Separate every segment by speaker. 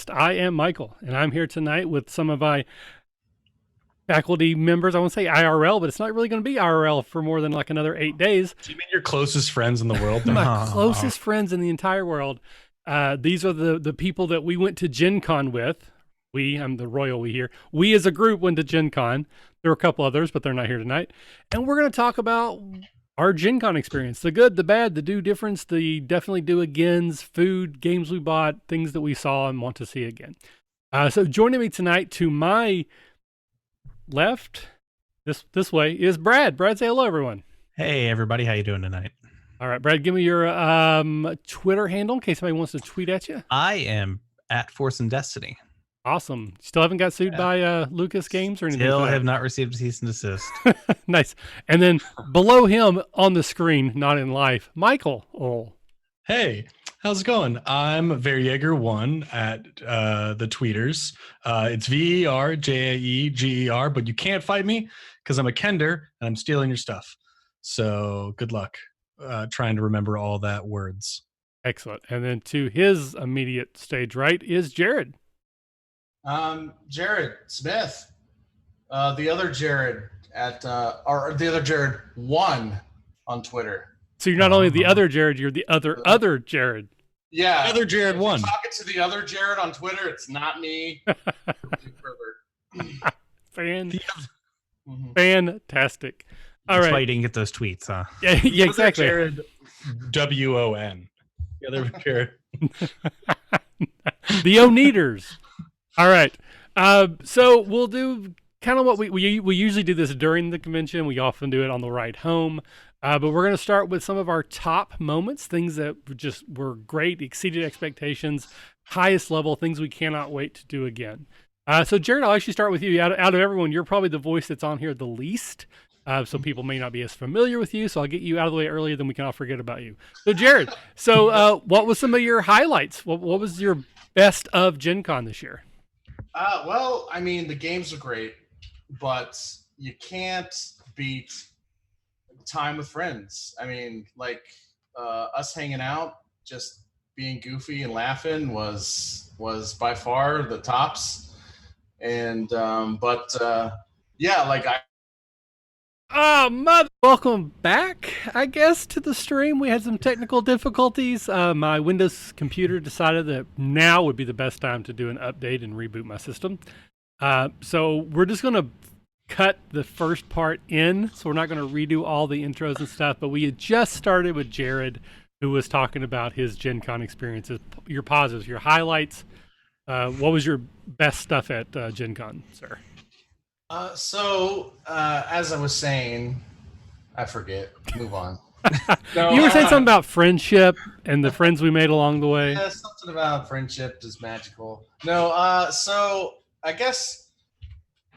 Speaker 1: Podcast. I am Michael, and I'm here tonight with some of my faculty members. I won't say IRL, but it's not really going to be IRL for more than like another 8 days.
Speaker 2: Do you mean your closest friends in the world?
Speaker 1: My closest friends in the entire world. These are the people that we went to GenCon with. I'm the royal we here. We as a group went to GenCon. There were a couple others, but they're not here tonight. And we're going to talk about our GenCon experience, the good, the bad, the do difference, the definitely do agains, food, games we bought, things that we saw and want to see again. So joining me tonight to my left, this way, is Brad. Brad, say hello, everyone.
Speaker 3: Hey, everybody. How you doing tonight?
Speaker 1: All right, Brad, give me your Twitter handle in case somebody wants to tweet at you.
Speaker 3: I am at Force and Destiny.
Speaker 1: Awesome. Still haven't got sued by Lucas Games or anything?
Speaker 3: Still have not received a cease and desist.
Speaker 1: Nice. And then below him on the screen, not in life, Michael. Oh.
Speaker 2: Hey, how's it going? I'm Verjaeger1 at the tweeters. It's VERJAEGER, but you can't fight me because I'm a Kender and I'm stealing your stuff. So good luck trying to remember all that words.
Speaker 1: Excellent. And then to his immediate stage right is Jared.
Speaker 4: Jared Smith, the other Jared or the other Jared 1 on Twitter.
Speaker 1: So you're not only the other Jared, you're the other Jared.
Speaker 4: Yeah.
Speaker 2: The other Jared 1.
Speaker 4: Talking to the other Jared on Twitter. It's not me.
Speaker 1: Fantastic. All
Speaker 3: That's
Speaker 1: right.
Speaker 3: why you didn't get those tweets, huh?
Speaker 1: Yeah, exactly.
Speaker 2: Jared WON. The other Jared.
Speaker 1: The Oneaters. All right. So we'll do kind of what we usually do this during the convention. We often do it on the ride home. But we're going to start with some of our top moments, things that just were great, exceeded expectations, highest level, things we cannot wait to do again. So Jared, I'll actually start with you. Out of everyone, you're probably the voice that's on here the least. So people may not be as familiar with you. So I'll get you out of the way earlier than we can all forget about you. So Jared, what was some of your highlights? What was your best of GenCon this year?
Speaker 4: Well, I mean, the games are great, but you can't beat time with friends. I mean, like us hanging out, just being goofy and laughing was by far the tops. And yeah, like
Speaker 1: welcome back, I guess, to the stream. We had some technical difficulties. My Windows computer decided that now would be the best time to do an update and reboot my system. So we're just going to cut the first part in. So we're not going to redo all the intros and stuff, but we had just started with Jared, who was talking about his Gen Con experiences, your positives, your highlights. What was your best stuff at Gen Con, sir?
Speaker 4: As I was saying, I forget. Move on.
Speaker 1: No, you were saying something about friendship and the friends we made along the way.
Speaker 4: Yeah, something about friendship is magical. No, so I guess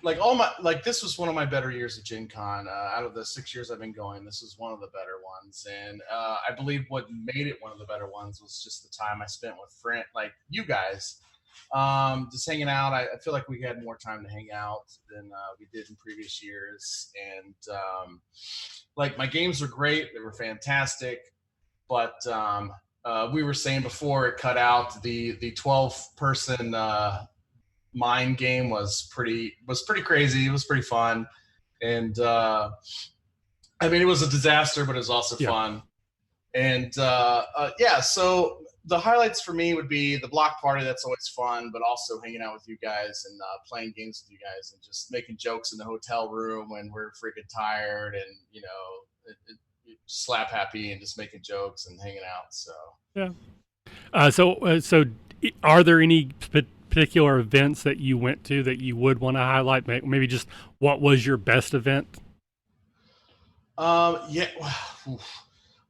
Speaker 4: this was one of my better years at Gen Con. Out of the 6 years I've been going, this was one of the better ones. And I believe what made it one of the better ones was just the time I spent with you guys. Just hanging out. I feel like we had more time to hang out than we did in previous years. And my games were great. They were fantastic. But we were saying before it cut out, the 12-person mind game was pretty crazy. It was pretty fun. And I mean, it was a disaster, but it was also fun. And so the highlights for me would be the block party. That's always fun, but also hanging out with you guys and playing games with you guys and just making jokes in the hotel room when we're freaking tired and, slap happy and just making jokes and hanging out. So,
Speaker 1: yeah. So are there any particular events that you went to that you would want to highlight? Maybe just what was your best event?
Speaker 4: Yeah.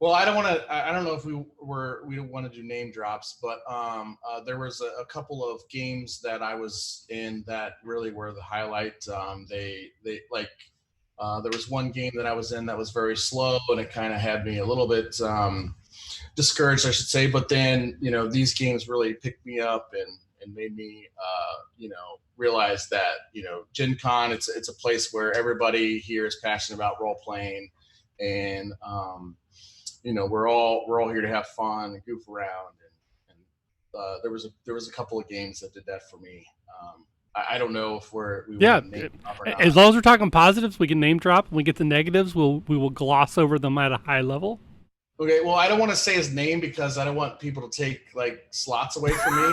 Speaker 4: Well, I don't know if we don't want to do name drops, but there was a couple of games that I was in that really were the highlight. There was one game that I was in that was very slow, and it kind of had me a little bit discouraged, I should say. But then, these games really picked me up and made me, realize that, Gen Con, it's a place where everybody here is passionate about role playing, and we're all here to have fun and goof around, and there was a couple of games that did that for me. I don't know if we
Speaker 1: Yeah,
Speaker 4: want to name drop or not.
Speaker 1: as long as we're talking positives, we can name drop. When we get the negatives, we will gloss over them at a high level.
Speaker 4: Okay, well, I don't want to say his name because I don't want people to take like slots away from me.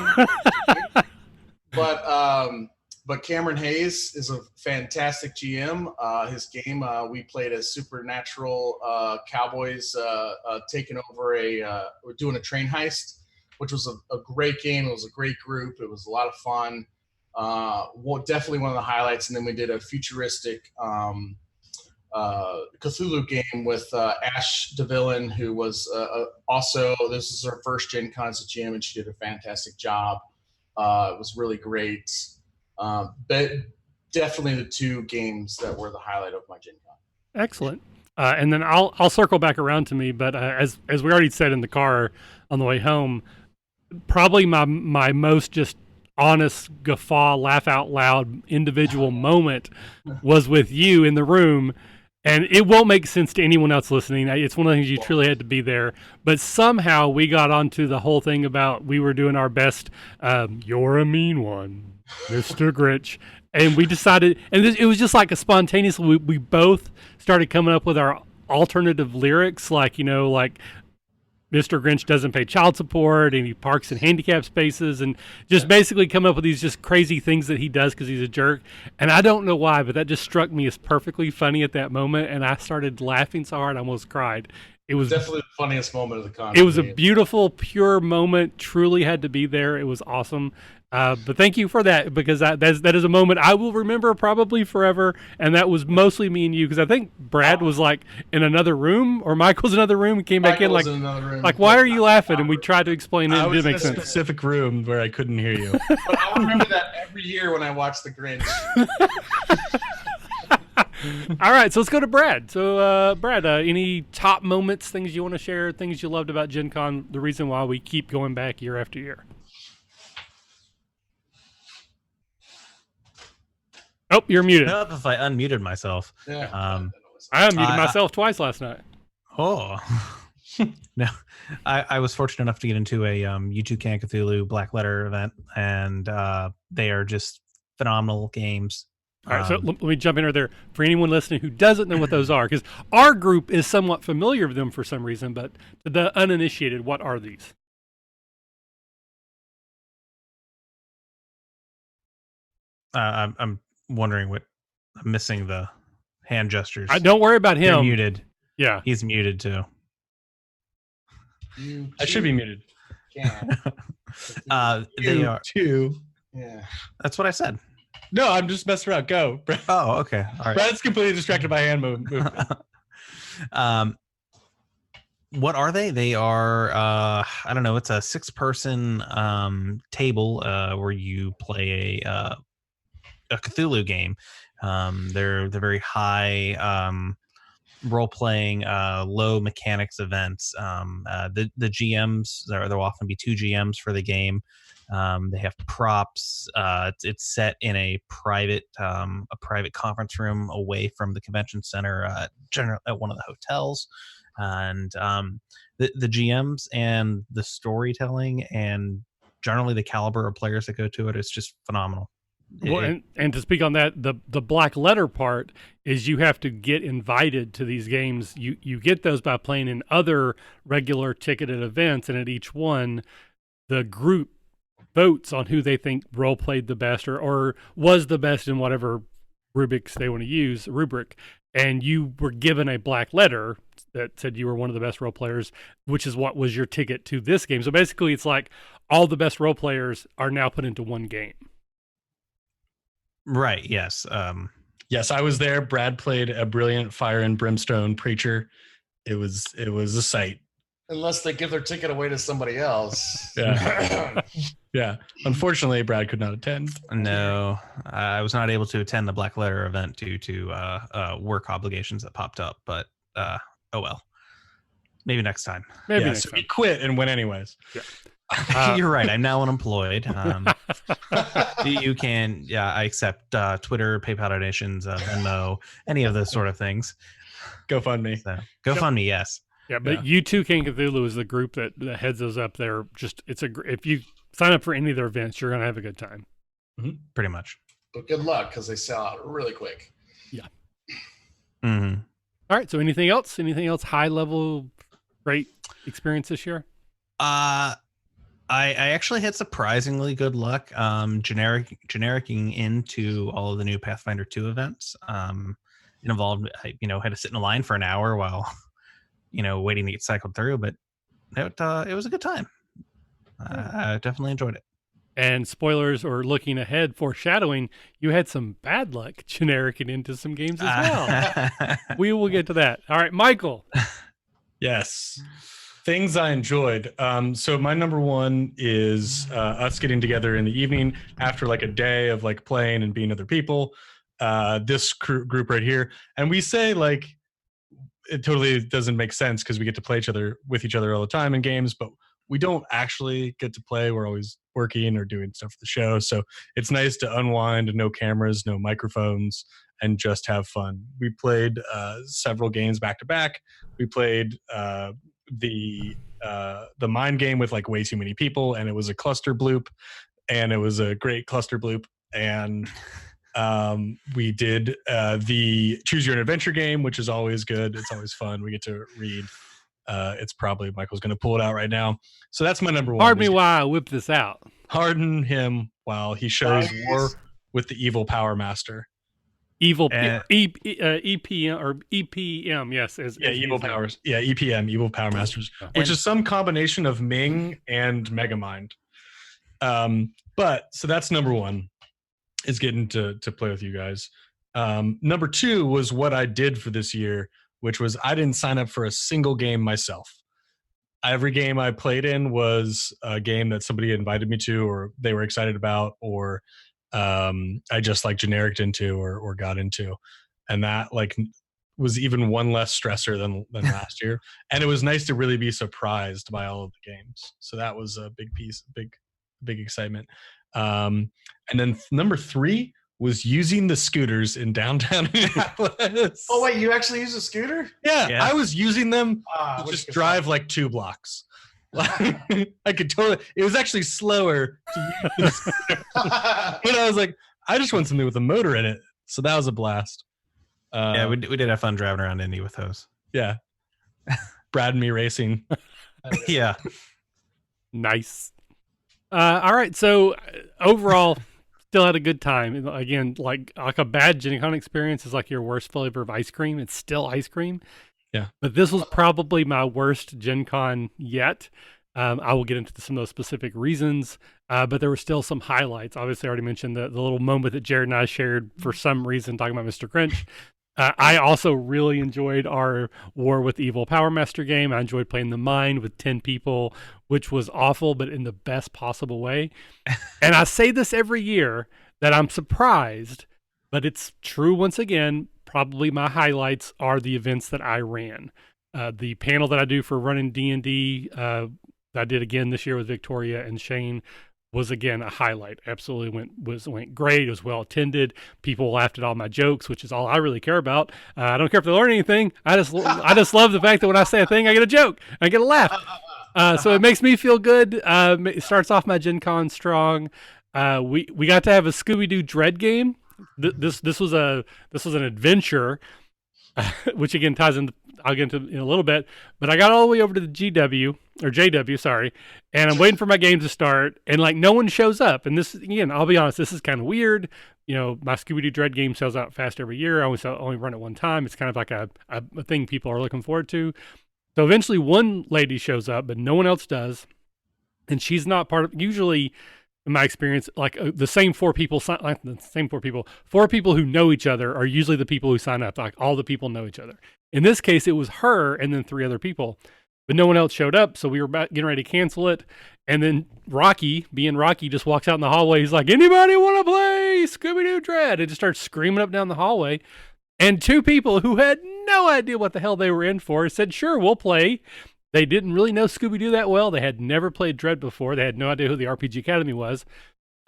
Speaker 4: But Cameron Hayes is a fantastic GM. His game, we played as supernatural cowboys taking over we're doing a train heist, which was a great game. It was a great group. It was a lot of fun. Definitely one of the highlights. And then we did a futuristic Cthulhu game with Ash DeVillain, who was also, this is her first Gen Con as a GM, and she did a fantastic job. It was really great. But definitely the two games that were the highlight of my Gen Con.
Speaker 1: Excellent. And then I'll circle back around to me, but as we already said in the car on the way home, probably my most just honest guffaw, laugh out loud individual moment was with you in the room. And it won't make sense to anyone else listening. It's one of the things you truly had to be there. But somehow we got onto the whole thing about we were doing our best. You're a mean one, Mr. Grinch. And we decided, and it was just like a spontaneous, we both started coming up with our alternative lyrics, like, like Mr. Grinch doesn't pay child support and he parks in handicap spaces, and just basically come up with these just crazy things that he does because he's a jerk. And I don't know why, but that just struck me as perfectly funny at that moment. And I started laughing so hard I almost cried. It was
Speaker 4: definitely the funniest moment of the con.
Speaker 1: It was a beautiful, pure moment. Truly had to be there. It was awesome. But thank you for that, because that is a moment I will remember probably forever. And that was mostly me and you, because I think Brad was like in another room, or Michael's in another room, and came back in like, why are you laughing? And we tried to explain it. It didn't make sense.
Speaker 2: A specific room where I couldn't hear you.
Speaker 4: But I'll remember that every year when I watch The Grinch.
Speaker 1: All right, so let's go to Brad. So, Brad, any top moments, things you want to share, things you loved about Gen Con, the reason why we keep going back year after year? Oh, you're muted.
Speaker 3: Up if I unmuted myself.
Speaker 4: Yeah.
Speaker 1: I unmuted myself twice last night.
Speaker 3: Oh. No, I was fortunate enough to get into a U2 Can Cthulhu Black Letter event, and they are just phenomenal games.
Speaker 1: All right, so let me jump in there. For anyone listening who doesn't know what those are, because our group is somewhat familiar with them for some reason, but to the uninitiated, what are these?
Speaker 3: I'm wondering what I'm missing the hand gestures.
Speaker 1: Don't worry about him.
Speaker 3: You're muted.
Speaker 1: Yeah,
Speaker 3: he's muted too.
Speaker 2: I should be muted.
Speaker 3: They are
Speaker 4: too. Yeah,
Speaker 3: that's what I said.
Speaker 2: No, I'm just messing around. Go.
Speaker 3: Oh, okay. All right.
Speaker 2: Brad's completely distracted by hand movement.
Speaker 3: What are they? They are I don't know. It's a 6-person table where you play a Cthulhu game. They're very high role playing, low mechanics events. The GMs, there'll often be 2 GMs for the game. They have props. It's set in a private conference room away from the convention center, generally at one of the hotels. And the GMs and the storytelling and generally the caliber of players that go to it is just phenomenal.
Speaker 1: Well, and to speak on that, the Black Letter part is you have to get invited to these games. You get those by playing in other regular ticketed events, and at each one, the group votes on who they think role played the best or was the best in whatever rubrics they want to use, and you were given a black letter that said you were one of the best role players, which is what was your ticket to this game. So basically it's like all the best role players are now put into one game.
Speaker 3: Right. Yes.
Speaker 2: Yes, I was there. Brad played a brilliant fire and brimstone preacher. It was a sight.
Speaker 4: Unless they give their ticket away to somebody else.
Speaker 2: Yeah. Yeah. Unfortunately, Brad could not attend.
Speaker 3: No, I was not able to attend the Black Letter event due to work obligations that popped up. But oh well, maybe next time.
Speaker 1: Maybe
Speaker 2: yeah,
Speaker 1: next
Speaker 2: so
Speaker 1: time.
Speaker 2: he quit and went anyways.
Speaker 1: Yeah.
Speaker 3: You're right. I'm now unemployed. You can, yeah, I accept Twitter, PayPal donations, Venmo, any of those sort of things.
Speaker 2: GoFundMe.
Speaker 3: So, GoFundMe, yes.
Speaker 1: Yeah, but U2 King Cthulhu is the group that heads those up there. Just if you sign up for any of their events. You're gonna have a good time.
Speaker 3: Pretty much.
Speaker 4: But good luck because they sell out really quick.
Speaker 3: Mm-hmm.
Speaker 1: All right. So anything else? Anything else? High level, great experience this year.
Speaker 3: I actually had surprisingly good luck genericing into all of the new Pathfinder 2 events. It involved, had to sit in a line for an hour while, waiting to get cycled through, but it was a good time. I definitely enjoyed it.
Speaker 1: And spoilers or looking ahead, foreshadowing, you had some bad luck genericing into some games as well. We will get to that. All right, Michael.
Speaker 2: Yes. Things I enjoyed. So my number one is us getting together in the evening after like a day of like playing and being other people. This group right here, and we say like it totally doesn't make sense because we get to play with each other all the time in games, but we don't actually get to play. We're always working or doing stuff for the show, so it's nice to unwind. No cameras, no microphones, and just have fun. We played several games back to back. We played the mind game with like way too many people, and it was a cluster bloop, and it was a great cluster bloop. And we did the choose your own adventure game, which is always good. It's always fun. We get to read. It's probably Michael's going to pull it out right now. So that's my number one.
Speaker 1: Pardon me while I whip this out.
Speaker 2: Harden him while he shows war with the evil Power Master.
Speaker 1: Evil EPM or EPM, yes.
Speaker 2: Evil powers. Yeah, EPM, Evil Power Masters, which is some combination of Ming and Megamind. But so that's number one, is getting to play with you guys. Number two was what I did for this year, which was I didn't sign up for a single game myself. Every game I played in was a game that somebody invited me to, or they were excited about, or I just like generic into or got into, and that like was even one less stressor than last year. And it was nice to really be surprised by all of the games. So that was a big piece, big excitement. And then number three was using the scooters in downtown Minneapolis.
Speaker 4: Oh wait, you actually use a scooter?
Speaker 2: Yeah. I was using them to just drive like 2 blocks. I could totally. It was actually slower to use. But I was like, I just want something with a motor in it. So that was a blast.
Speaker 3: Yeah, we did have fun driving around Indy with those.
Speaker 2: Yeah, Brad and me racing.
Speaker 3: Yeah,
Speaker 1: nice. All right, so overall, still had a good time. Again, like a bad GenCon experience is like your worst flavor of ice cream. It's still ice cream.
Speaker 2: Yeah.
Speaker 1: But this was probably my worst GenCon yet. I will get into some of those specific reasons, but there were still some highlights. Obviously, I already mentioned the little moment that Jared and I shared for some reason talking about Mr. Grinch. I also really enjoyed our War with Evil Power Master game. I enjoyed playing the Mind with 10 people, which was awful, but in the best possible way. And I say this every year that I'm surprised, but it's true once again. Probably my highlights are the events that I ran. The panel that I do for running D&D, that I did again this year with Victoria and Shane, was again a highlight. Absolutely went great. It was well attended. People laughed at all my jokes, which is all I really care about. I don't care if they learn anything. I just love the fact that when I say a thing, I get a joke, I get a laugh. So it makes me feel good. It starts off my Gen Con strong. We got to have a Scooby-Doo Dread game. This was an adventure, which again ties into, I'll get into in a little bit, but I got all the way over to the JW, sorry, and I'm waiting for my game to start, and like no one shows up. And this, again, I'll be honest, this is kind of weird. My Scooby-Doo Dread game sells out fast every year. I only run it one time. It's kind of like a thing people are looking forward to. So eventually one lady shows up, but no one else does, and she's not part of, usually in my experience, like the same four people who know each other are usually the people who sign up. Like all the people know each other. In this case, it was her and then 3 other people, but no one else showed up. So we were about getting ready to cancel it. And then Rocky, being Rocky, just walks out in the hallway. He's like, anybody want to play Scooby-Doo Dread? And just starts screaming up down the hallway. And 2 people who had no idea what the hell they were in for said, sure, we'll play. They didn't really know Scooby-Doo that well. They had never played Dread before. They had no idea who the RPG Academy was.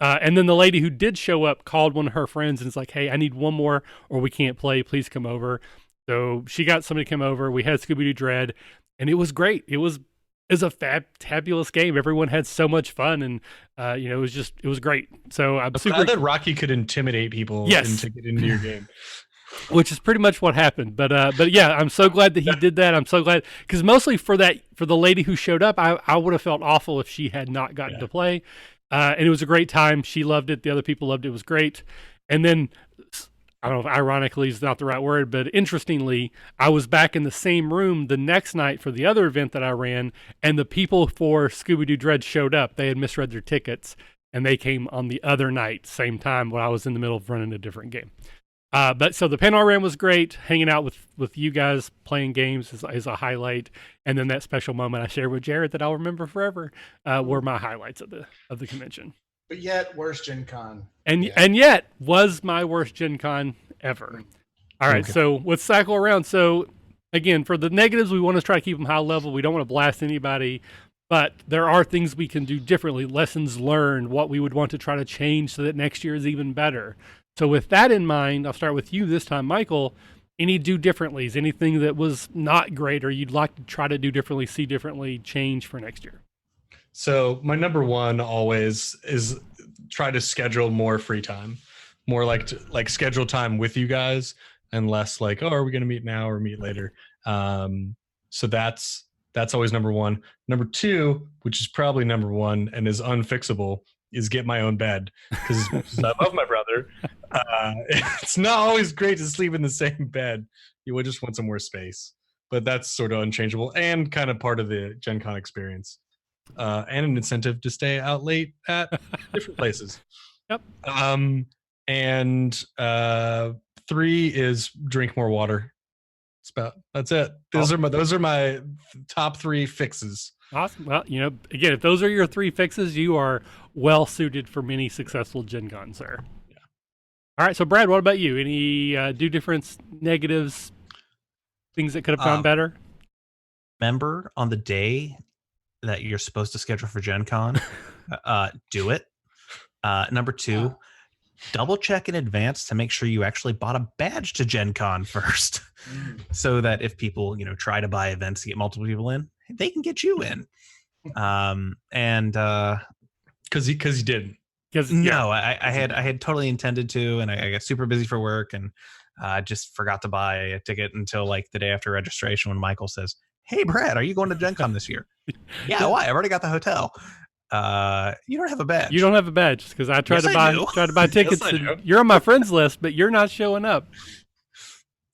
Speaker 1: And then the lady who did show up called one of her friends and was like, hey, I need one more or we can't play. Please come over. So she got somebody to come over. We had Scooby-Doo Dread, and it was great. It was is a fabulous game. Everyone had so much fun, and it was great. So I'm super
Speaker 2: glad that Rocky could intimidate people into getting into your game.
Speaker 1: Which is pretty much what happened. But yeah, I'm so glad that he did that. I'm so glad because mostly for the lady who showed up, I would have felt awful if she had not gotten to play. And it was a great time. She loved it. The other people loved it. It was great. And then I don't know if ironically is not the right word, but interestingly, I was back in the same room the next night for the other event that I ran, and the people for Scooby-Doo Dread showed up. They had misread their tickets, and they came on the other night, same time, when I was in the middle of running a different game. But so the panel I ran was great. Hanging out with you guys playing games is a highlight, and then that special moment I shared with Jared that I'll remember forever were my highlights of the convention.
Speaker 4: But yet, worst Gen Con.
Speaker 1: And yet was my worst Gen Con ever. All right, so let's cycle around. So again, for the negatives, we want to try to keep them high level. We don't want to blast anybody, but there are things we can do differently, lessons learned, what we would want to try to change so that next year is even better. So with that in mind, I'll start with you this time, Michael. Any do differentlies, anything that was not great or you'd like to try to do differently, see differently, change for next year?
Speaker 2: So my number one always is try to schedule more free time, more like schedule time with you guys, and less like, oh, are we going to meet now or meet later? So that's always number one. Number two, which is probably number one and is unfixable, is get my own bed, because I love my brother. It's not always great to sleep in the same bed. You would just want some more space, but that's sort of unchangeable and kind of part of the Gen Con experience. And an incentive to stay out late at different places.
Speaker 1: Yep.
Speaker 2: And three is drink more water. That's it. Those are my top three fixes.
Speaker 1: Awesome. Well, again, if those are your three fixes, you are well suited for many successful Gen Con, sir.
Speaker 2: Yeah.
Speaker 1: All right. So, Brad, what about you? Any do difference, negatives, things that could have gone better?
Speaker 3: Remember on the day that you're supposed to schedule for Gen Con, do it. Number two, double check in advance to make sure you actually bought a badge to Gen Con first, so that if people try to buy events to get multiple people in, they can get you in. And
Speaker 2: because you didn't.
Speaker 3: No, I had totally intended to, and I got super busy for work, and just forgot to buy a ticket until like the day after registration when Michael says, "Hey, Brad, are you going to Gen Con this year?" Yeah, why? I've already got the hotel. You don't have a badge.
Speaker 1: You don't have a badge because I tried to buy tickets.
Speaker 3: Yes,
Speaker 1: and you're on my friends list, but you're not showing up.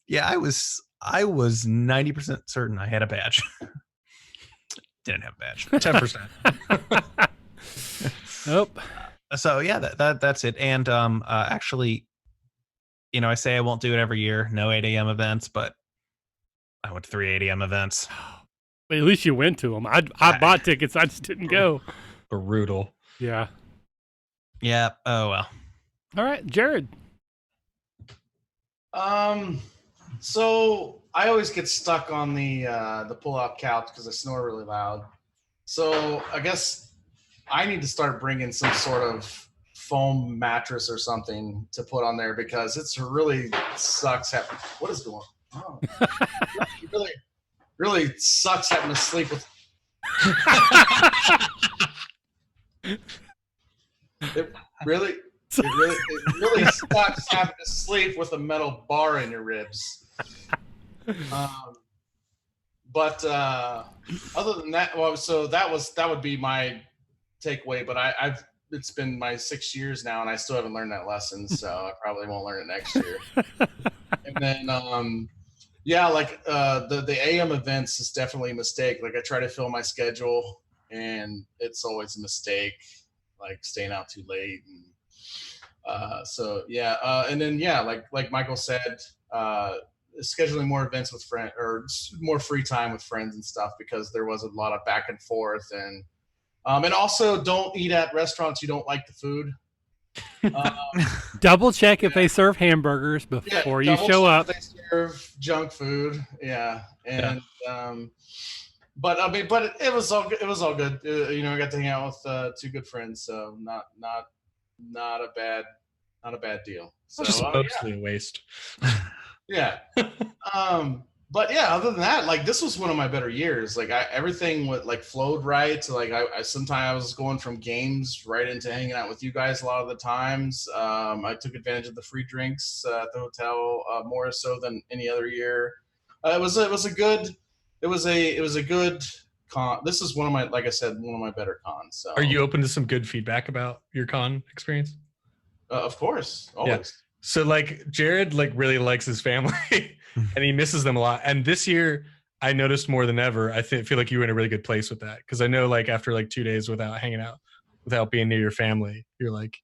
Speaker 3: Yeah, I was 90% certain I had a badge. Didn't have a badge.
Speaker 2: 10%.
Speaker 1: Nope.
Speaker 3: So yeah, that's it. And actually, I say I won't do it every year. No 8 a.m. events, but I went to 3 8 a.m. events.
Speaker 1: But at least you went to them. I bought tickets. I just didn't go.
Speaker 2: Brutal.
Speaker 1: Yeah.
Speaker 3: Yeah. Oh well.
Speaker 1: All right, Jared.
Speaker 4: So I always get stuck on the pull-out couch because I snore really loud. So I guess I need to start bringing some sort of foam mattress or something to put on there because it's really sucks. What is going on? It really sucks having to sleep with. It really sucks having to sleep with a metal bar in your ribs. But other than that, so that would be my takeaway. But it's been my 6 years now, and I still haven't learned that lesson. So I probably won't learn it next year. And then the AM events is definitely a mistake. Like I try to fill my schedule, and it's always a mistake. Like staying out too late, and and then like Michael said, scheduling more events with friends or more free time with friends and stuff because there was a lot of back and forth, and also don't eat at restaurants you don't like the food.
Speaker 1: Double check if they serve hamburgers before you show up.
Speaker 4: They serve junk food, and but it was all good. It was all good. I got to hang out with two good friends, so not a bad deal. So
Speaker 2: Just mostly a waste.
Speaker 4: Yeah. but yeah, other than that, like this was one of my better years. Like everything would like flowed right. So like I sometimes I was going from games right into hanging out with you guys a lot of the times. I took advantage of the free drinks at the hotel more so than any other year. It was a good con. This is one of my, like I said, one of my better cons. So
Speaker 2: Are you open to some good feedback about your con experience?
Speaker 4: of course, always.
Speaker 2: So like Jared like really likes his family and he misses them a lot. And this year I noticed more than ever. Feel like you were in a really good place with that. Cause I know like after like 2 days without hanging out, without being near your family, you're like,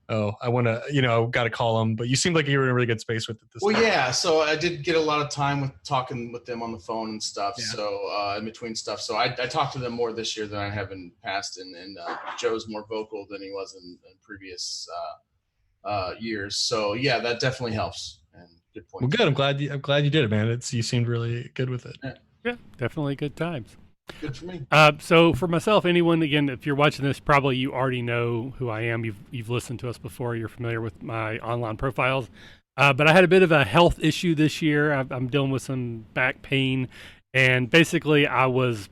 Speaker 2: oh, I want to, got to call them. But you seemed like you were in a really good space with it this
Speaker 4: Well,
Speaker 2: time.
Speaker 4: yeah. So I did get a lot of time with talking with them on the phone and stuff.
Speaker 2: Yeah.
Speaker 4: So in between stuff. So I talked to them more this year than I have in past. And Joe's more vocal than he was in previous years. So yeah, that definitely helps. And good point.
Speaker 2: Well, good. I'm glad you did it, man. You seemed really good with it.
Speaker 1: Yeah, definitely good times.
Speaker 4: Good for me.
Speaker 1: So for myself, anyone, again, if you're watching this, probably you already know who I am. You've listened to us before. You're familiar with my online profiles. But I had a bit of a health issue this year. I'm dealing with some back pain, and basically I was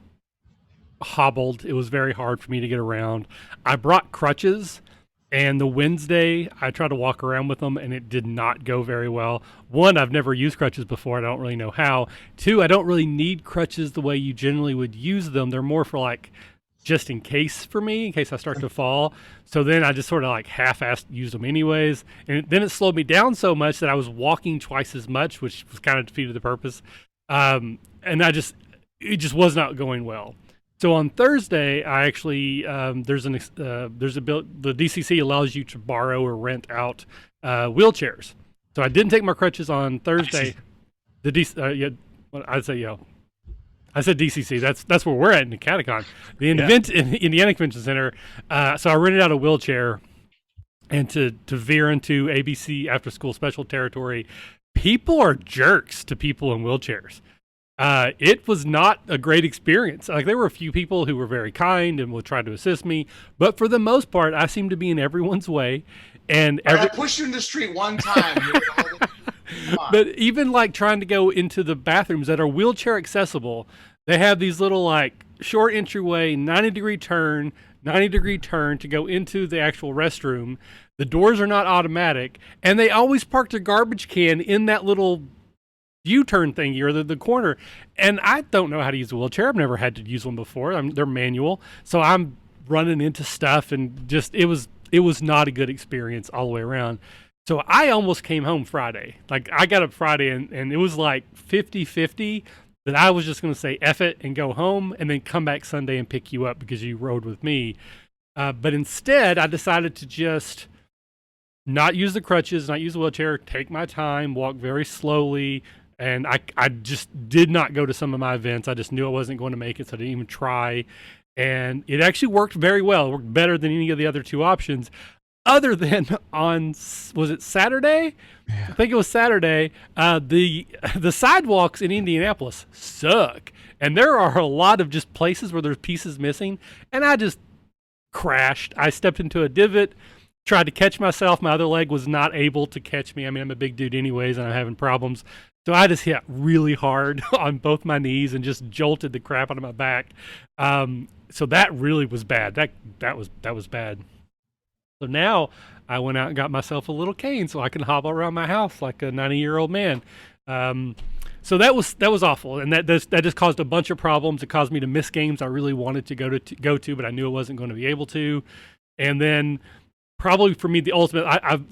Speaker 1: hobbled. It was very hard for me to get around. I brought crutches, and the Wednesday I tried to walk around with them, and it did not go very well. One, I've never used crutches before. I don't really know how. Two, I don't really need crutches the way you generally would use them. They're more for like just in case for me, in case I start to fall. So then I just sort of like half-assed used them anyways. And then it slowed me down so much that I was walking twice as much, which was kind of defeated the purpose. And it just was not going well. So on Thursday, I actually there's a bill. The DCC allows you to borrow or rent out wheelchairs. So I didn't take my crutches on Thursday. I said DCC. That's where we're at in the Catacon, the event in Indiana Convention Center. So I rented out a wheelchair, and to veer into ABC after school special territory, people are jerks to people in wheelchairs. It was not a great experience. Like there were a few people who were very kind and would try to assist me, but for the most part, I seemed to be in everyone's way. And
Speaker 4: I pushed you in the street one time.
Speaker 1: But even like trying to go into the bathrooms that are wheelchair accessible, they have these little like short entryway, 90-degree turn to go into the actual restroom. The doors are not automatic, and they always parked a garbage can in that little U-turn thingy or the corner. And I don't know how to use a wheelchair. I've never had to use one before. They're manual. So I'm running into stuff, and just it was not a good experience all the way around. So I almost came home Friday. Like I got up Friday and it was like 50-50 that I was just going to say F it and go home and then come back Sunday and pick you up because you rode with me. But instead I decided to just not use the crutches, not use the wheelchair, take my time, walk very slowly. And I just did not go to some of my events. I just knew I wasn't going to make it, so I didn't even try. And it actually worked very well. It worked better than any of the other two options. Other than was it Saturday? Yeah. I think it was Saturday. The sidewalks in Indianapolis suck. And there are a lot of just places where there's pieces missing. And I just crashed. I stepped into a divot, tried to catch myself. My other leg was not able to catch me. I mean, I'm a big dude anyways, and I'm having problems. So I just hit really hard on both my knees and just jolted the crap out of my back. So that really was bad. That was bad. So now I went out and got myself a little cane so I can hobble around my house like a 90-year-old man. So that was awful, and that just caused a bunch of problems. It caused me to miss games I really wanted to go to, but I knew I wasn't going to be able to. And then probably for me, the ultimate,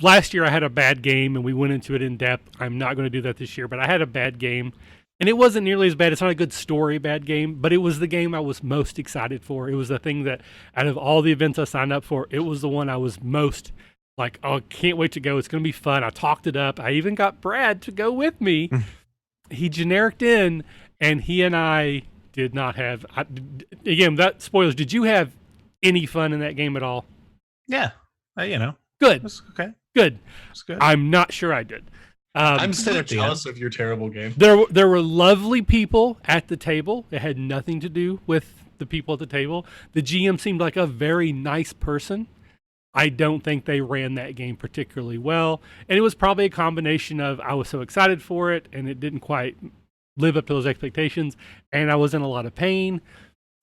Speaker 1: last year I had a bad game and we went into it in depth. I'm not going to do that this year, but I had a bad game and it wasn't nearly as bad. It's not a good story, bad game, but it was the game I was most excited for. It was the thing that out of all the events I signed up for, it was the one I was most like, oh, can't wait to go. It's going to be fun. I talked it up. I even got Brad to go with me. He genericked in and he and I did not have, again, that spoilers. Did you have any fun in that game at all?
Speaker 3: Yeah.
Speaker 1: Good.
Speaker 3: That's okay.
Speaker 1: Good.
Speaker 3: That's good.
Speaker 1: I'm not sure I did.
Speaker 2: I'm still jealous of your terrible game.
Speaker 1: There were lovely people at the table. It had nothing to do with the people at the table. The GM seemed like a very nice person. I don't think they ran that game particularly well. And it was probably a combination of I was so excited for it and it didn't quite live up to those expectations, and I was in a lot of pain.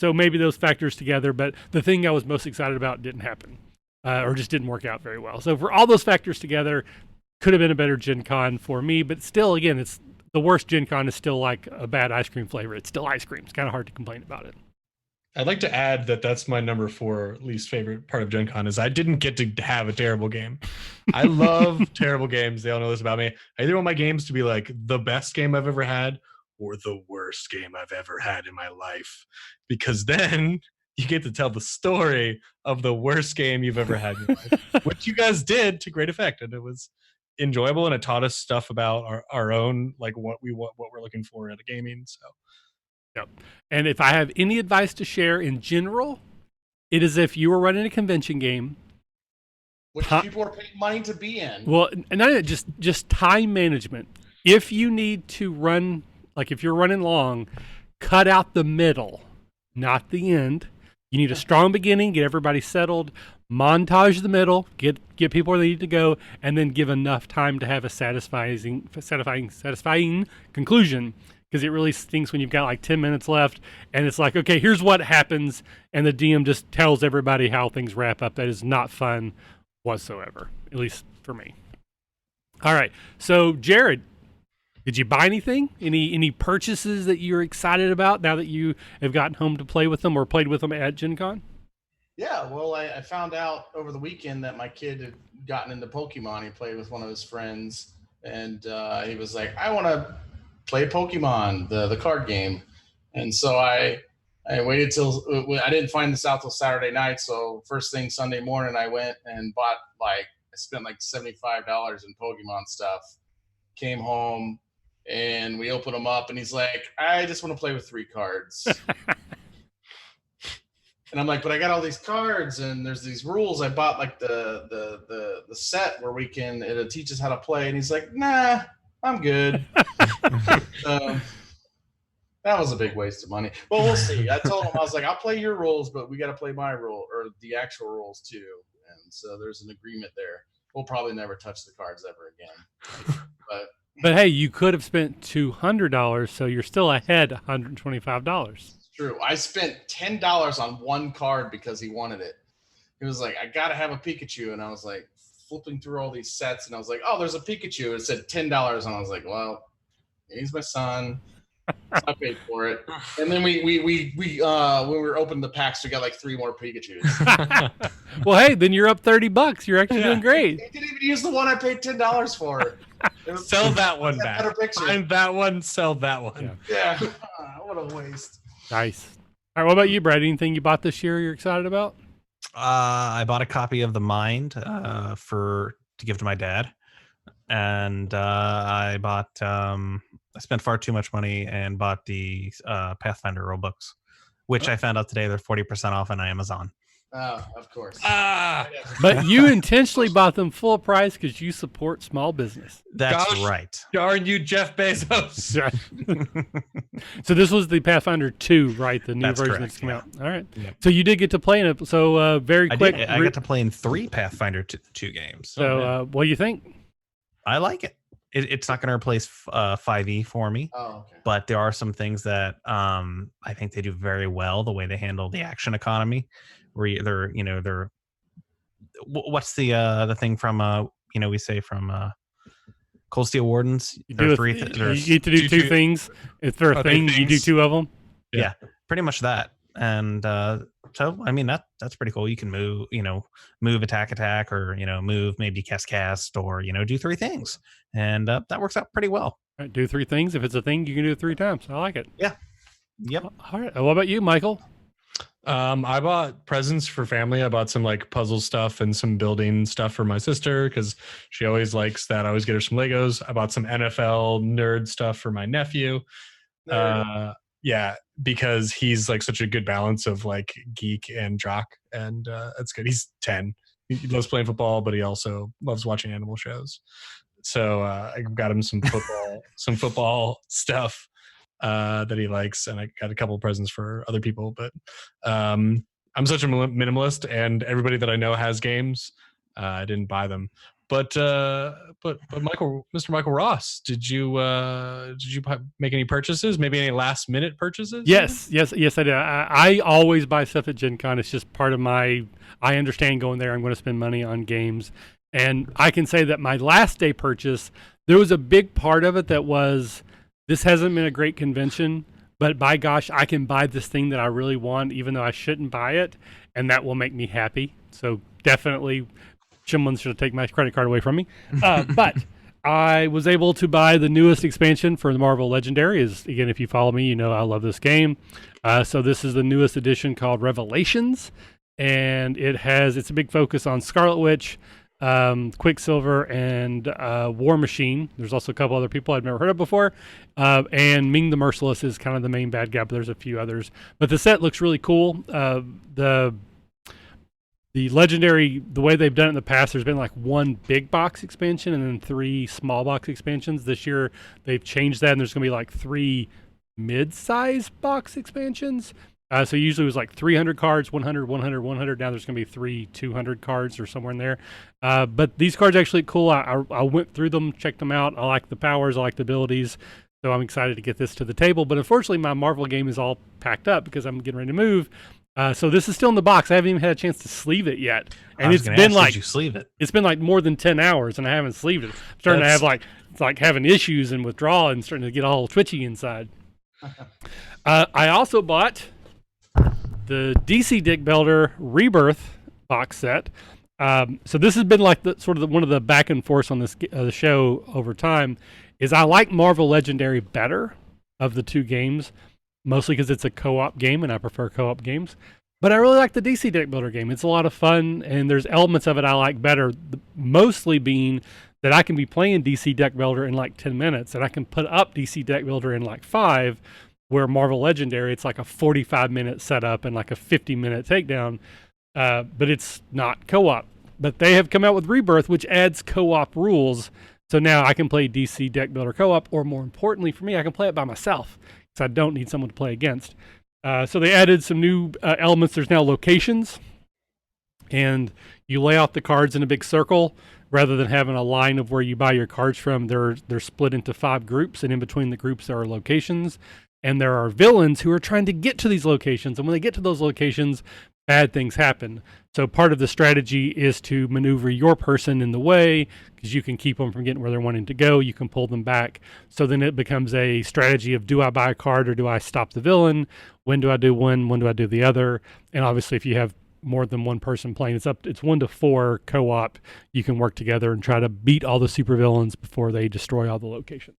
Speaker 1: So maybe those factors together, but the thing I was most excited about didn't happen, or just didn't work out very well. So for all those factors together, could have been a better Gen Con for me, but still, again, it's the worst Gen Con is still like a bad ice cream flavor. It's still ice cream. It's kind of hard to complain about it.
Speaker 2: I'd like to add that that's my number 4 least favorite part of Gen Con is I didn't get to have a terrible game. I love terrible games. They all know this about me. I either want my games to be like the best game I've ever had or the worst game I've ever had in my life, because then you get to tell the story of the worst game you've ever had in your life, which you guys did to great effect. And it was enjoyable, and it taught us stuff about our own, like what we're looking for out of gaming. So
Speaker 1: Yep. And if I have any advice to share in general, it is if you were running a convention game,
Speaker 4: Which people are paying money to be in.
Speaker 1: well, and not just time management. If you need to run, like if you're running long, cut out the middle, not the end. You need a strong beginning, get everybody settled, montage the middle, get people where they need to go, and then give enough time to have a satisfying conclusion. Because it really stinks when you've got like 10 minutes left and it's like, okay, here's what happens. And the DM just tells everybody how things wrap up. That is not fun whatsoever, at least for me. All right. So, Jared, did you buy anything? Any purchases that you're excited about now that you have gotten home to play with them or played with them at Gen Con?
Speaker 4: Yeah, well, I found out over the weekend that my kid had gotten into Pokemon. He played with one of his friends, and he was like, I want to play Pokemon, the card game. And so I waited till I didn't find this out till Saturday night. So first thing Sunday morning, I went and bought I spent like $75 in Pokemon stuff. Came home and we opened them up, and he's like, I just want to play with 3 cards. And I'm like, but I got all these cards and there's these rules. I bought like the set where it'll teach us how to play. And he's like, nah, I'm good. That was a big waste of money. Well, we'll see. I told him, I was like, I'll play your rules, but we got to play my rule or the actual rules too. And so there's an agreement there. We'll probably never touch the cards ever again.
Speaker 1: But hey, you could have spent $200, so you're still ahead $125.
Speaker 4: True. I spent $10 on one card because he wanted it. He was like, I got to have a Pikachu. And I was like, flipping through all these sets, and I was like, oh, there's a Pikachu. It said $10. And I was like, well, he's my son. So I paid for it. And then when we were opening the packs, we got like 3 more Pikachus.
Speaker 1: Well, hey, then you're up $30. You're actually doing great.
Speaker 4: He didn't even use the one I paid $10 for.
Speaker 2: Sell that one back. Find that one, sell that one.
Speaker 4: Yeah. What a waste.
Speaker 1: Nice. All right, what about you, Brad? Anything you bought this year you're excited about?
Speaker 3: I bought a copy of The Mind to give to my dad, and I bought. I spent far too much money and bought the Pathfinder rule books, which I found out today they're 40% off on Amazon.
Speaker 4: Oh, of course.
Speaker 1: But you intentionally bought them full price because you support small business.
Speaker 3: That's right.
Speaker 2: Darn you, Jeff Bezos.
Speaker 1: So this was the Pathfinder 2, right? The new
Speaker 3: That's
Speaker 1: version
Speaker 3: correct,
Speaker 1: that's come
Speaker 3: yeah.
Speaker 1: out. All right.
Speaker 3: Yep.
Speaker 1: So you did get to play in it. So very quick.
Speaker 3: I got to play in 3 Pathfinder 2 games.
Speaker 1: So what do you think?
Speaker 3: I like it. It's not going to replace 5e for me.
Speaker 4: Oh, okay.
Speaker 3: But there are some things that I think they do very well. The way they handle the action economy, where they're what's the thing from we say from Cold Steel Wardens?
Speaker 1: You
Speaker 3: There are
Speaker 1: do
Speaker 3: three.
Speaker 1: you get to do 2 things. If they're a thing, you do 2 of them.
Speaker 3: Yeah, pretty much that. And so I mean that's pretty cool. You can move attack, or move, maybe cast, or do 3 things, and that works out pretty well.
Speaker 1: All right, do 3 things. If it's a thing, you can do it 3 times. I like it.
Speaker 3: Yeah. Yep.
Speaker 1: All right. What about you, Michael?
Speaker 2: I bought presents for family. I bought some like puzzle stuff and some building stuff for my sister because she always likes that. I always get her some Legos. I bought some NFL nerd stuff for my nephew. Yeah, because he's like such a good balance of like geek and jock, and that's good. He's 10. He loves playing football, but he also loves watching animal shows. So I got him some football stuff that he likes, and I got a couple of presents for other people. But I'm such a minimalist, and everybody that I know has games. I didn't buy them, but Mr. Michael Ross, did you make any purchases? Maybe any last minute purchases?
Speaker 1: Yes, I did. I always buy stuff at Gen Con. It's just part of my. I understand going there. I'm going to spend money on games, and I can say that my last day purchase, there was a big part of it that was, this hasn't been a great convention, but by gosh, I can buy this thing that I really want, even though I shouldn't buy it, and that will make me happy. So definitely, someone should take my credit card away from me. But I was able to buy the newest expansion for the Marvel Legendary. Is, again, if you follow me, you know I love this game. So this is the newest edition called Revelations, and it's a big focus on Scarlet Witch, Quicksilver, and War Machine. There's also a couple other people I've never heard of before, and Ming the Merciless is kind of the main bad guy, but there's a few others. But the set looks really cool. The Legendary, the way they've done it in the past, there's been like one big box expansion and then 3 small box expansions. This year, they've changed that, and there's going to be like 3 mid-size box expansions. So usually it was like 300 cards, 100, 100, 100. Now there's going to be 3 200 cards or somewhere in there. But these cards actually look cool. I went through them, checked them out. I like the powers. I like the abilities. So I'm excited to get this to the table. But unfortunately, my Marvel game is all packed up because I'm getting ready to move. So this is still in the box. I haven't even had a chance to sleeve it yet, and it's been like,
Speaker 3: did you sleeve it?
Speaker 1: It's been like more than 10 hours, and I haven't sleeved it. I'm starting to have it's like having issues and withdrawal, and starting to get all twitchy inside. I also bought the DC Dick Builder Rebirth box set. So this has been like one of the back and forth on this the show over time. Is I like Marvel Legendary better of the 2 games. Mostly because it's a co-op game, and I prefer co-op games. But I really like the DC Deck Builder game. It's a lot of fun, and there's elements of it I like better, mostly being that I can be playing DC Deck Builder in like 10 minutes, and I can put up DC Deck Builder in like 5, where Marvel Legendary, it's like a 45-minute setup and like a 50-minute takedown, but it's not co-op. But they have come out with Rebirth, which adds co-op rules, so now I can play DC Deck Builder co-op, or more importantly for me, I can play it by myself. So I don't need someone to play against. So they added some new elements. There's now locations, and you lay out the cards in a big circle rather than having a line of where you buy your cards from. They're split into 5 groups, and in between the groups there are locations, and there are villains who are trying to get to these locations. And when they get to those locations, bad things happen. So part of the strategy is to maneuver your person in the way, because you can keep them from getting where they're wanting to go. You can pull them back. So then it becomes a strategy of, do I buy a card or do I stop the villain? When do I do one? When do I do the other? And obviously, if you have more than one person playing, it's 1 to 4 co-op. You can work together and try to beat all the supervillains before they destroy all the locations.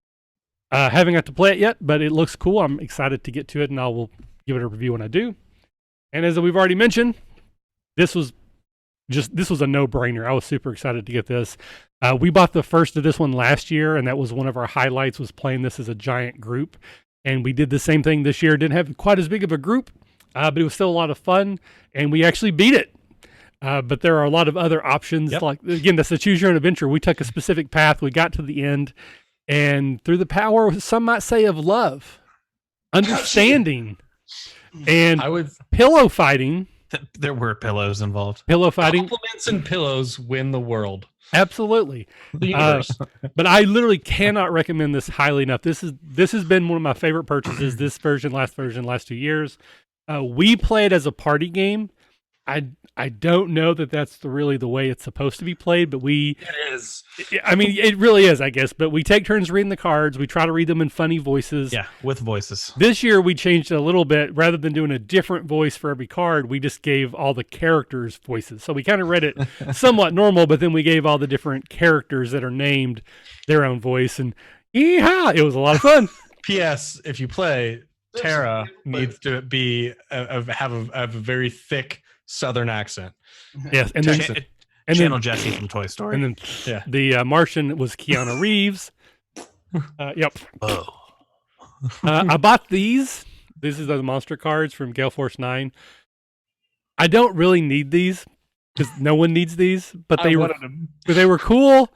Speaker 1: Haven't got to play it yet, but it looks cool. I'm excited to get to it, and I will give it a review when I do. And as we've already mentioned, this was a no-brainer. I was super excited to get this. We bought the first of this one last year, and that was one of our highlights, was playing this as a giant group. And we did the same thing this year. Didn't have quite as big of a group, but it was still a lot of fun, and we actually beat it. But there are a lot of other options. Yep. Like, again, that's the choose your own adventure. We took a specific path. We got to the end, and through the power, some might say, of love, understanding, and pillow fighting.
Speaker 3: There were pillows involved.
Speaker 1: Pillow fighting.
Speaker 2: Compliments and pillows win the world.
Speaker 1: Absolutely.
Speaker 2: The universe.
Speaker 1: But I literally cannot recommend this highly enough. This has been one of my favorite purchases, this version, last 2 years. We play it as a party game. I don't know that that's really the way it's supposed to be played, but it
Speaker 2: is.
Speaker 1: I mean, it really is, I guess. But we take turns reading the cards. We try to read them in funny voices.
Speaker 3: Yeah, with voices.
Speaker 1: This year we changed it a little bit. Rather than doing a different voice for every card, we just gave all the characters voices. So we kind of read it somewhat normal, but then we gave all the different characters that are named their own voice. And yeehaw! It was a lot of fun.
Speaker 2: P.S. If you play, Tara needs to have a very thick Southern accent.
Speaker 1: Yes, and then
Speaker 3: Channel Jesse from Toy Story.
Speaker 1: And then the Martian was Keanu Reeves. Yep.
Speaker 3: Oh.
Speaker 1: I bought these. This is the monster cards from Gale Force 9. I don't really need these because no one needs these, but they were cool.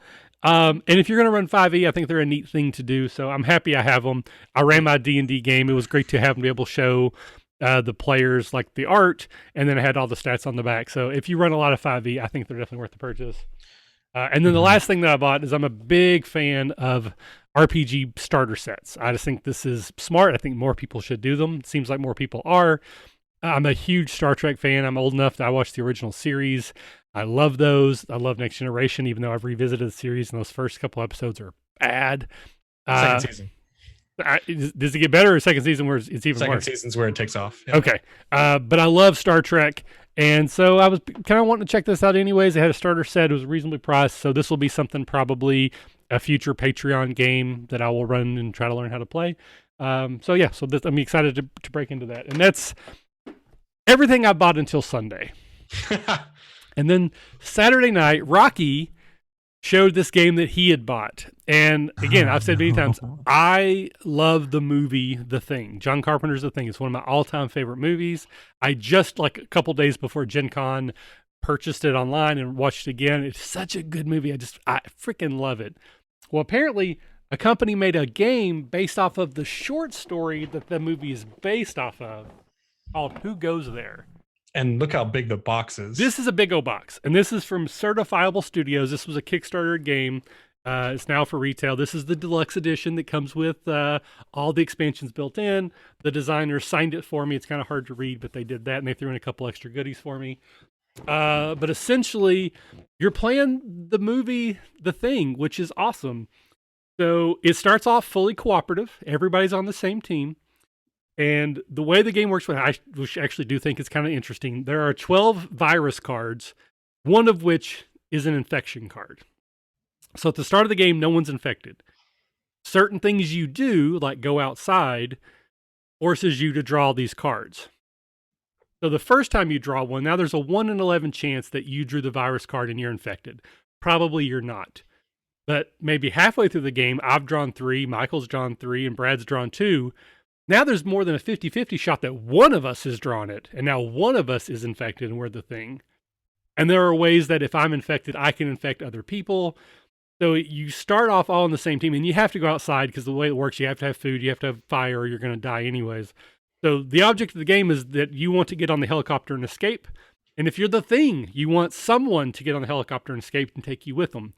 Speaker 1: And if you're going to run 5e, I think they're a neat thing to do. So I'm happy I have them. I ran my D&D game. It was great to have them be able to show the players, like the art, and then it had all the stats on the back. So if you run a lot of 5e, I think they're definitely worth the purchase. And then the last thing that I bought is I'm a big fan of RPG starter sets. I just think this is smart. I think more people should do them. It seems like more people are. I'm a huge Star Trek fan. I'm old enough that I watched the original series. I love those. I love Next Generation, even though I've revisited the series and those first couple episodes are bad.
Speaker 2: Second season.
Speaker 1: Does it get better or second season where it's even
Speaker 2: Second
Speaker 1: worse?
Speaker 2: season's where it takes off. Yeah.
Speaker 1: Okay. But I love Star Trek. And so I was kind of wanting to check this out anyways. It had a starter set. It was reasonably priced. So this will be something, probably a future Patreon game that I will run and try to learn how to play. So I'm excited to break into that. And that's everything I bought until Sunday. And then Saturday night, Rocky showed this game that he had bought. And again, I've said many times, I love the movie The Thing. John Carpenter's The Thing. It's one of my all-time favorite movies. I just, like a couple days before GenCon, purchased it online and watched it again. It's such a good movie. I freaking love it. Well, apparently, a company made a game based off of the short story that the movie is based off of called Who Goes There?
Speaker 2: And look how big the box is.
Speaker 1: This is a big old box, and this is from Certifiable Studios. This was a Kickstarter game. It's now for retail. This is the deluxe edition that comes with all the expansions built in. The designers signed it for me. It's kind of hard to read, but they did that, and they threw in a couple extra goodies for me. But essentially, you're playing the movie The Thing, which is awesome. So it starts off fully cooperative. Everybody's on the same team. And the way the game works, which I actually do think is kind of interesting, there are 12 virus cards, one of which is an infection card. So at the start of the game, no one's infected. Certain things you do, like go outside, forces you to draw these cards. So the first time you draw one, now there's a 1 in 11 chance that you drew the virus card and you're infected. Probably you're not. But maybe halfway through the game, I've drawn 3, Michael's drawn 3, and Brad's drawn 2. Now there's more than a 50-50 shot that one of us has drawn it, and now one of us is infected and we're the thing. And there are ways that if I'm infected, I can infect other people. So you start off all on the same team, and you have to go outside because the way it works, you have to have food, you have to have fire, or you're going to die anyways. So the object of the game is that you want to get on the helicopter and escape. And if you're the thing, you want someone to get on the helicopter and escape and take you with them.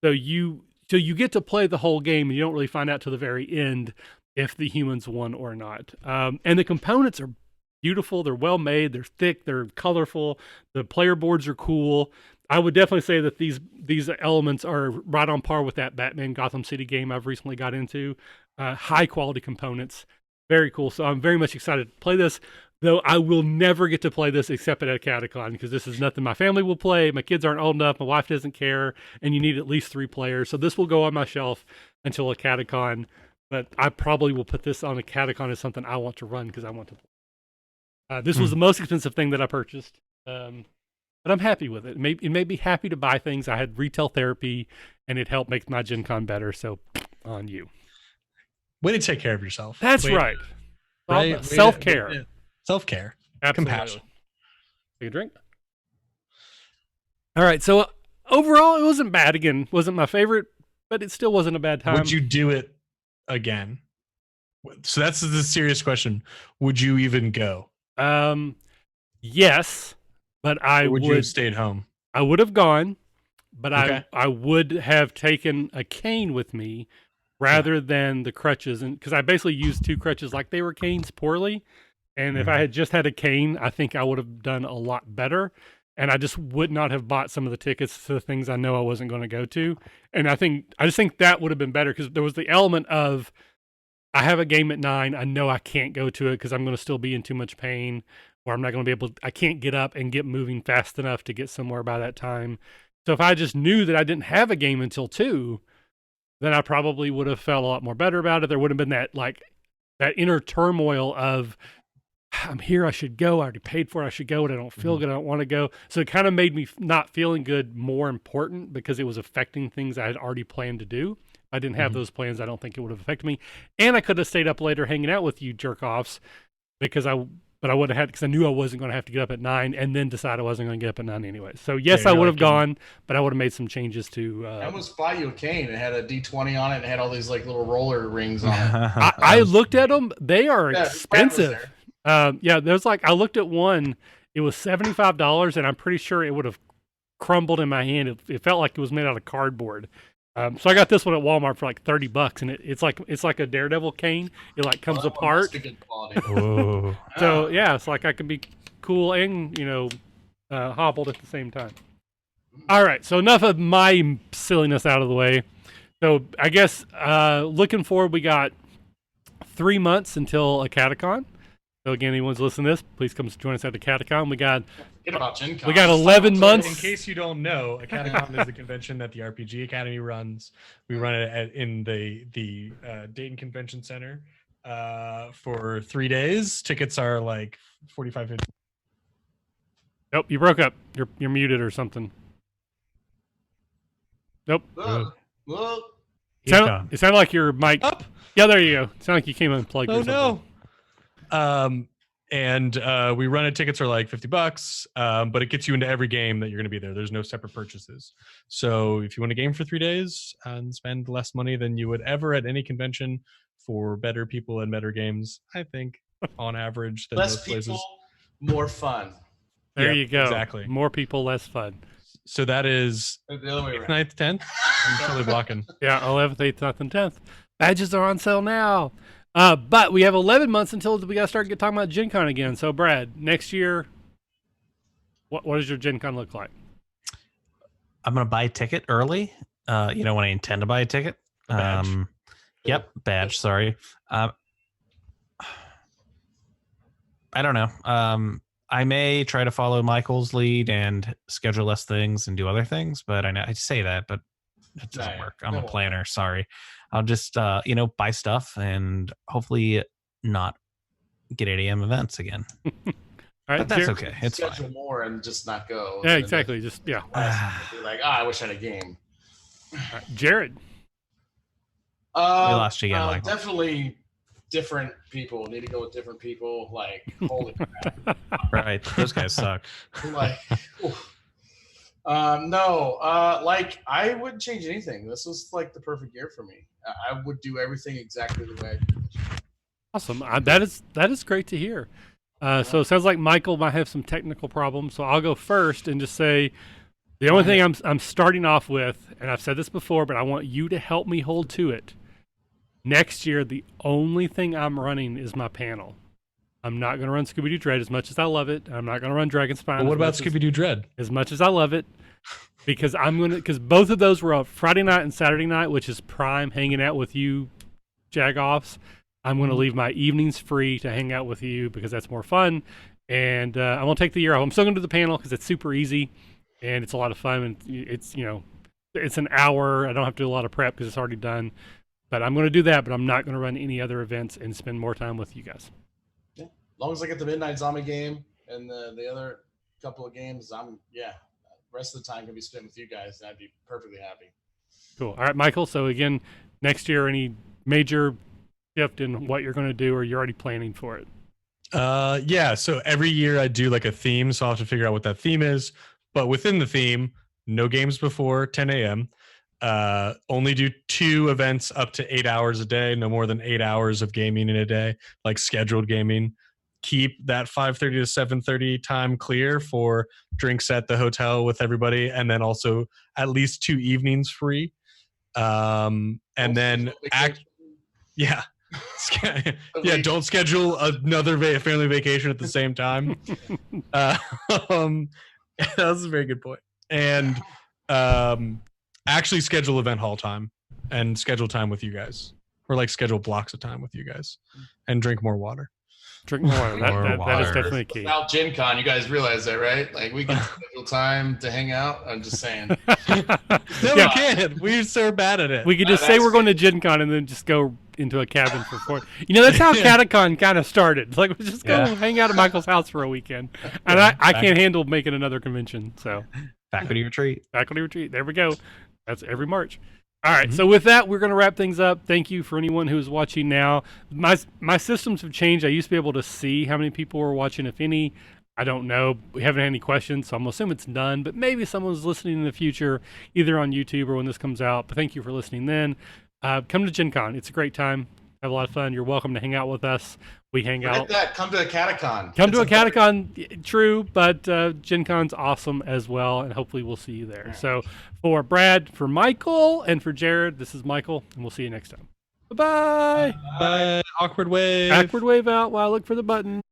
Speaker 1: So you get to play the whole game, and you don't really find out till the very end if the humans won or not. And the components are beautiful. They're well made. They're thick. They're colorful. The player boards are cool. I would definitely say that these elements are right on par with that Batman Gotham City game I've recently got into. High quality components. Very cool. So I'm very much excited to play this, though I will never get to play this except at a Catacon because this is nothing my family will play. My kids aren't old enough. My wife doesn't care. And you need at least 3 players. So this will go on my shelf until a Catacon. But I probably will put this on a Catacon as something I want to run because I want to play. This was the most expensive thing that I purchased. But I'm happy with it. It made me happy to buy things. I had retail therapy, and it helped make my Gen Con better. So on you.
Speaker 2: Way to take care of yourself.
Speaker 1: That's right. Self-care.
Speaker 2: Yeah. Self-care.
Speaker 1: Absolutely.
Speaker 2: Compassion.
Speaker 1: Take a drink. All right. So overall, it wasn't bad. Again, wasn't my favorite, but it still wasn't a bad time.
Speaker 2: Would you do it again? So that's the serious question. Would you even go?
Speaker 1: Yes, but I would
Speaker 2: you have stayed home?
Speaker 1: I would have gone, but
Speaker 2: Okay.
Speaker 1: I would have taken a cane with me rather than the crutches, and because I basically used 2 crutches like they were canes poorly. And if I had just had a cane, I think I would have done a lot better. And I just would not have bought some of the tickets to the things I know I wasn't going to go to. And I just think that would have been better because there was the element of I have a game at 9. I know I can't go to it because I'm going to still be in too much pain, or I'm not going to be able. I can't get up and get moving fast enough to get somewhere by that time. So if I just knew that I didn't have a game until 2, then I probably would have felt a lot more better about it. There would have been that inner turmoil of I'm here, I should go. I already paid for it. I should go, and I don't feel good. I don't want to go. So it kind of made me not feeling good more important because it was affecting things I had already planned to do. If I didn't have those plans, I don't think it would have affected me. And I could have stayed up later hanging out with you jerk-offs because I would have had, because I knew I wasn't going to have to get up at 9 and then decide I wasn't going to get up at 9 anyway. So yes, I would have gone, but I would have made some changes to.
Speaker 4: I almost bought you a cane. It had a D20 on it and had all these like little roller rings on it.
Speaker 1: I looked at them. They are
Speaker 4: Yeah,
Speaker 1: expensive. There's I looked at one. It was $75, and I'm pretty sure it would have crumbled in my hand. It felt like it was made out of cardboard. So I got this one at Walmart for like $30, and it's like a Daredevil cane. It like comes apart.
Speaker 3: Ooh.
Speaker 1: So yeah, it's like I can be cool and hobbled at the same time. All right, so enough of my silliness out of the way. So I guess looking forward, we got 3 months until a Catacon. So again, anyone's listening to this, please come join us at the Catacon. We got
Speaker 4: GenCon.
Speaker 1: We got 11 months.
Speaker 2: In case you don't know, a Catacon is the convention that the RPG Academy runs. We run it in the Dayton Convention Center for 3 days. Tickets are like $45.
Speaker 1: Nope, you broke up. You're muted or something. Nope. It sounded like your mic.
Speaker 2: Up?
Speaker 1: Yeah, there you go. It sounded like you came unplugged.
Speaker 2: Oh
Speaker 1: or something.
Speaker 2: no. And we run it. Tickets are like $50, but it gets you into every game that you're going to be there. There's no separate purchases. So if you want a game for 3 days and spend less money than you would ever at any convention for better people and better games, I think on average than
Speaker 4: Less
Speaker 2: most
Speaker 4: people,
Speaker 2: places.
Speaker 4: more fun.
Speaker 1: There
Speaker 2: Yep,
Speaker 1: you go.
Speaker 2: exactly.
Speaker 1: More people, less fun.
Speaker 2: So that is
Speaker 4: The other way
Speaker 2: 8th,
Speaker 4: around.
Speaker 2: 9th, 10th. I'm totally blocking.
Speaker 1: Yeah, 11th, 8th, 9th, and 10th. Badges are on sale now. But we have 11 months until we got to start talking about Gen Con again. So, Brad, next year, what does your Gen Con look like?
Speaker 3: I'm gonna buy a ticket early. When I intend to buy a ticket.
Speaker 2: Badge.
Speaker 3: Yep, badge. Sorry. I don't know. I may try to follow Michael's lead and schedule less things and do other things, but I say that, but it doesn't work. I'm a planner. Sorry. I'll just buy stuff and hopefully not get 8 a.m. events again.
Speaker 1: All right,
Speaker 3: But that's okay. It's
Speaker 4: Schedule
Speaker 3: fine.
Speaker 4: more and just not go.
Speaker 1: Yeah, exactly. Just yeah.
Speaker 4: Be like, I wish I had a game.
Speaker 1: All right, Jared.
Speaker 3: We lost you again, Michael.
Speaker 4: Definitely different people. Need to go with different people. Like, holy crap.
Speaker 3: Right. Those guys suck.
Speaker 4: Like, oof. No, like I wouldn't change anything. This was like the perfect year for me. I would do everything exactly the way I did.
Speaker 1: Awesome. That is great to hear. So it sounds like Michael might have some technical problems. So I'll go first and just say the only thing I'm starting off with, and I've said this before, but I want you to help me hold to it. Next year, the only thing I'm running is my panel. I'm not going to run Scooby-Doo Dread as much as I love it. I'm not going to run Dragon Spine.
Speaker 2: But what about Scooby-Doo Dread?
Speaker 1: As much as I love it, because both of those were on Friday night and Saturday night, which is prime hanging out with you, Jagoffs. I'm going to leave my evenings free to hang out with you because that's more fun. And I won't take the year off. I'm still going to do the panel because it's super easy and it's a lot of fun. And it's an hour. I don't have to do a lot of prep because it's already done. But I'm going to do that, but I'm not going to run any other events and spend more time with you guys.
Speaker 4: Yeah. As long as I get the Midnight Zombie game and the other couple of games, rest of the time can be spent with you guys, and I'd be perfectly happy.
Speaker 1: Cool. All right, Michael. So again, next year, any major shift in what you're going to do, or you're already planning for it?
Speaker 2: Yeah. So every year I do like a theme, so I'll have to figure out what that theme is. But within the theme, no games before 10 a.m. Only do 2 events up to 8 hours a day, no more than 8 hours of gaming in a day, like scheduled gaming. Keep that 5:30 to 7:30 time clear for drinks at the hotel with everybody, and then also at least 2 evenings free. And then yeah. Yeah, don't schedule another family vacation at the same time. That was a very good point. And actually schedule event hall time and schedule time with you guys, or like schedule blocks of time with you guys, and drink more water.
Speaker 1: Drink more water. That is
Speaker 3: water.
Speaker 1: definitely key.
Speaker 4: Without Gen Con, you guys realize that, right? Like, we can schedule time to hang out. I'm just saying.
Speaker 2: No, we can't. We're so bad at it.
Speaker 1: We could just say we're going to Gen Con and then just go into a cabin for 4. That's how Catacon kind of started. It's like, let's just go hang out at Michael's house for a weekend. And I can't handle making another convention. So
Speaker 3: Faculty retreat.
Speaker 1: faculty retreat. There we go. That's every March. All right. So with that, we're going to wrap things up. Thank you for anyone who's watching now. My systems have changed. I used to be able to see how many people were watching, if any. I don't know. We haven't had any questions, so I'm assuming it's done. But maybe someone's listening in the future, either on YouTube or when this comes out. But thank you for listening then. Come to Gen Con. It's a great time. have a lot of fun. You're welcome to hang out with us. We hang
Speaker 4: Forget
Speaker 1: out.
Speaker 4: that. Come to a catacon.
Speaker 1: Come to a
Speaker 4: It's better-
Speaker 1: catacon, true, but Gen Con's awesome as well, and hopefully we'll see you there.
Speaker 4: Yeah.
Speaker 1: So for Brad, for Michael, and for Jared, this is Michael, and we'll see you next time. Bye-bye.
Speaker 3: Bye. Awkward wave.
Speaker 1: Backward wave out while I look for the button.